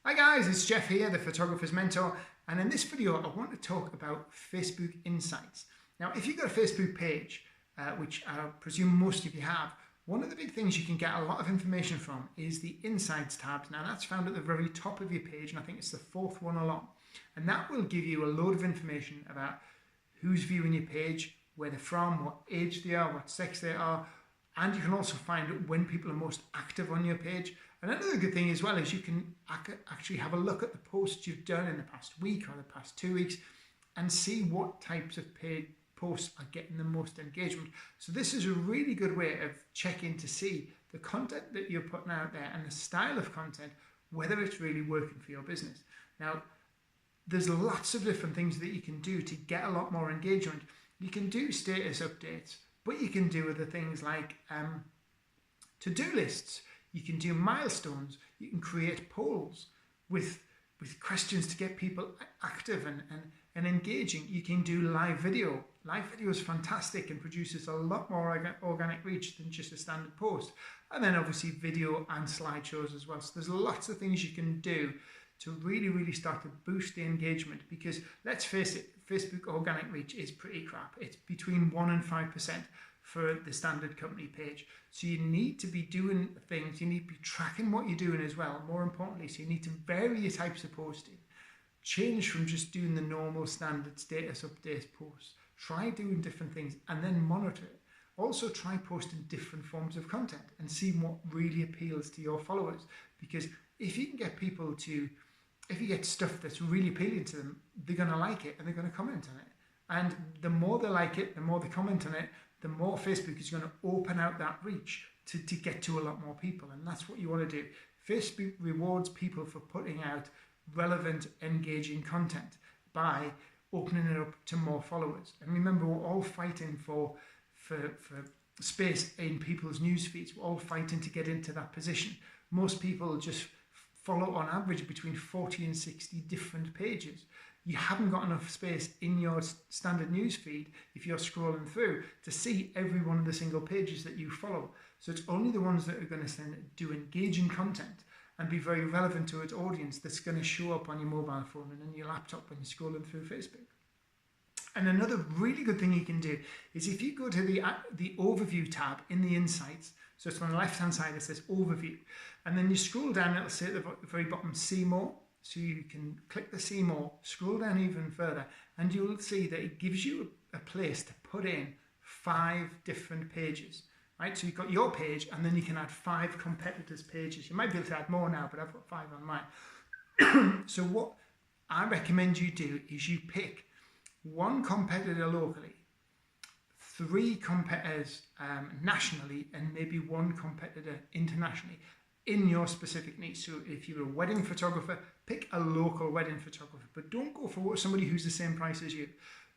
Hi guys, it's Jeff here, the Photographer's Mentor, and in this video I want to talk about Facebook Insights. Now if you've got a Facebook page, which I presume most of you have, one of the big things you can get a lot of information from is the Insights tab. Now that's found at the very top of your page, and I think it's the fourth one along. And that will give you a load of information about who's viewing your page, where they're from, what age they are, what sex they are, and you can also find when people are most active on your page. And another good thing as well is you can actually have a look at the posts you've done in the past week or the past 2 weeks and see what types of paid posts are getting the most engagement. So this is a really good way of checking to see the content that you're putting out there and the style of content, whether it's really working for your business. Now, there's lots of different things that you can do to get a lot more engagement. You can do status updates, but you can do other things like to-do lists. You can do milestones. You can create polls with questions to get people active and engaging. You can do live video. Live video is fantastic and produces a lot more organic reach than just a standard post. And then obviously video and slideshows as well. So there's lots of things you can do to really start to boost the engagement, because let's face it, Facebook organic reach is pretty crap. It's between 1% and 5% for the standard company page. So you need to be doing things, you need to be tracking what you're doing as well, more importantly. So you need to vary your types of posting, change from just doing the normal standard status update posts, try doing different things and then monitor it. Also try posting different forms of content and see what really appeals to your followers, because if you can get people to, if you get stuff that's really appealing to them, they're going to like it and they're going to comment on it. And the more they like it, the more they comment on it, the more Facebook is going to open out that reach to get to a lot more people. And that's what you want to do. Facebook rewards people for putting out relevant, engaging content by opening it up to more followers. And remember, we're all fighting for space in people's news feeds. We're all fighting to get into that position. Most people just follow on average between 40 and 60 different pages. You haven't got enough space in your standard news feed if you're scrolling through to see every one of the single pages that you follow. So it's only the ones that are going to do engaging content and be very relevant to its audience that's going to show up on your mobile phone and on your laptop when you're scrolling through Facebook. And another really good thing you can do is if you go to the overview tab in the Insights, so it's on the left hand side, it says overview, and then you scroll down, it'll say at the very bottom, see more. So you can click the see more, scroll down even further, and you'll see that it gives you a place to put in 5 different pages, right? So you've got your page, and then you can add 5 competitors' pages. You might be able to add more now, but I've got 5 on mine. So what I recommend you do is you pick 1 competitor locally, 3 competitors nationally, and maybe 1 competitor internationally in your specific niche. So if you're a wedding photographer, pick a local wedding photographer, but don't go for somebody who's the same price as you.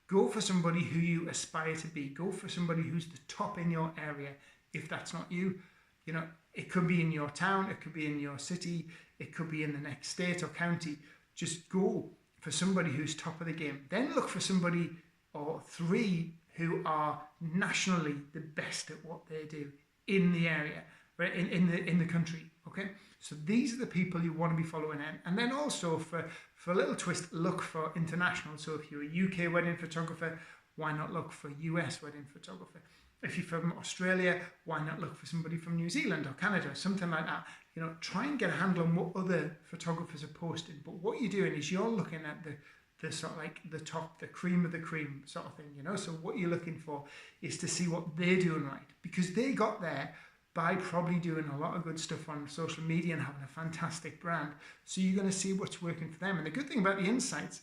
Go for somebody who you aspire to be. Go for somebody who's the top in your area. If that's not you, you know, it could be in your town, it could be in your city, it could be in the next state or county. Just go for somebody who's top of the game. Then look for somebody or 3 who are nationally the best at what they do in the area, right, in the country. Okay, so these are the people you want to be following in. And then also for a little twist, look for international. So if you're a UK wedding photographer, why not look for US wedding photographer? If you're from Australia, why not look for somebody from New Zealand or Canada, something like that? You know, try and get a handle on what other photographers are posting. But what you're doing is you're looking at the sort of like the top, the cream of the cream sort of thing, you know. So what you're looking for is to see what they're doing right, because they got there by probably doing a lot of good stuff on social media and having a fantastic brand. So you're going to see what's working for them. And the good thing about the Insights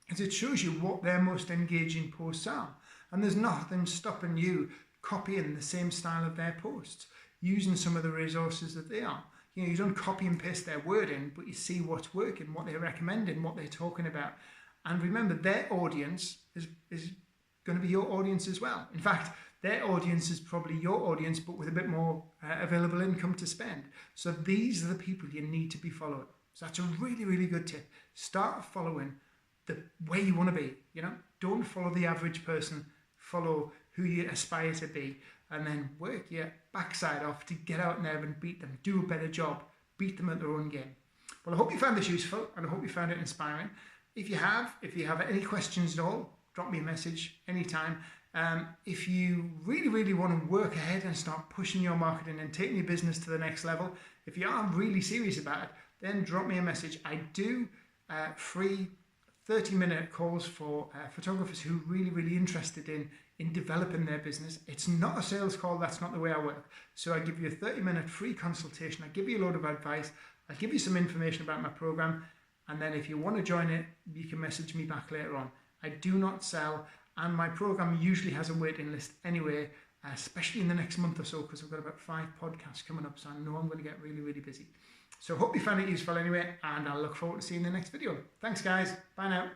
is it shows you what their most engaging posts are. And there's nothing stopping you copying the same style of their posts, using some of the resources that they are. You know, you don't copy and paste their wording, but you see what's working, what they're recommending, what they're talking about. And remember, their audience is going to be your audience as well. In fact, their audience is probably your audience, but with a bit more available income to spend. So these are the people you need to be following. So that's a really good tip. Start following the way you want to be. You know, don't follow the average person. Follow who you aspire to be, and then work your backside off to get out there and beat them. Do a better job. Beat them at their own game. Well, I hope you found this useful and I hope you found it inspiring. If you have any questions at all, drop me a message anytime. If you really want to work ahead and start pushing your marketing and taking your business to the next level, if you are really serious about it, then drop me a message. I do free 30-minute calls for photographers who are really interested in developing their business. It's not a sales call, that's not the way I work. So I give you a 30-minute free consultation, I give you a load of advice, I give you some information about my program, and then if you want to join it, you can message me back later on. I do not sell, and my program usually has a waiting list anyway, especially in the next month or so, because I've got about 5 podcasts coming up, so I know I'm going to get really busy. So hope you found it useful anyway, and I'll look forward to seeing you in the next video. Thanks guys, bye now.